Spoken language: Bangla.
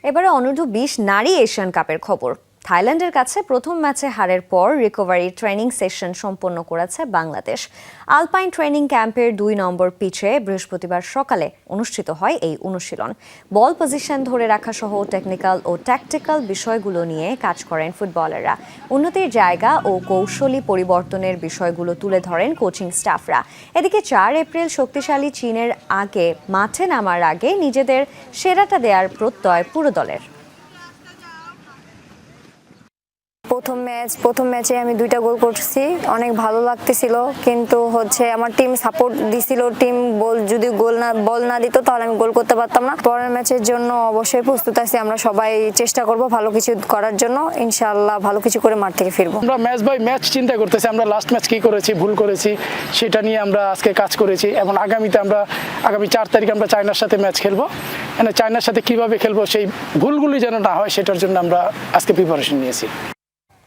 এবারে অনূর্ধ্ব-20 নারী এশিয়ান কাপের খবর। থাইল্যান্ডের কাছে প্রথম ম্যাচে হারের পর রিকভারি ট্রেনিং সেশন সম্পন্ন করেছে বাংলাদেশ। আলপাইন ট্রেনিং ক্যাম্পের 2 নম্বর পিচে বৃহস্পতিবার সকালে অনুষ্ঠিত হয় এই অনুশীলন। বল পজিশন ধরে রাখা সহ টেকনিক্যাল ও ট্যাকটিক্যাল বিষয়গুলো নিয়ে কাজ করেন ফুটবলাররা। উন্নতির জায়গা ও কৌশলী পরিবর্তনের বিষয়গুলো তুলে ধরেন কোচিং স্টাফরা। এদিকে 4 এপ্রিল শক্তিশালী চীনের আগে মাঠে নামার আগে নিজেদের সেরাটা দেওয়ার প্রত্যয় পুরো দলের। প্রথম ম্যাচে আমি 2টা গোল করছি, অনেক ভালো লাগতেছিল। কিন্তু আমার টিম সাপোর্ট দিছিল, টিম যদি বল না দিত তাহলে আমি গোল করতে পারতাম না। পরের ম্যাচের জন্য অবশ্যই প্রস্তুত আছি, আমরা সবাই চেষ্টা করব ভালো কিছু করার জন্য। ইনশাআল্লাহ ভালো কিছু করে মাঠ থেকে ফিরবো। আমরা ম্যাচ বাই ম্যাচ চিন্তা করতেছি, আমরা লাস্ট ম্যাচ কি করেছি, ভুল করেছি সেটা নিয়ে আমরা আজকে কাজ করেছি এবং আগামী 4 তারিখ আমরা চায়নার সাথে ম্যাচ খেলবো। চায়নার সাথে কিভাবে খেলবো সেই ভুলগুলি যেন না হয় সেটার জন্য আমরা আজকে প্রিপারেশন নিয়েছি।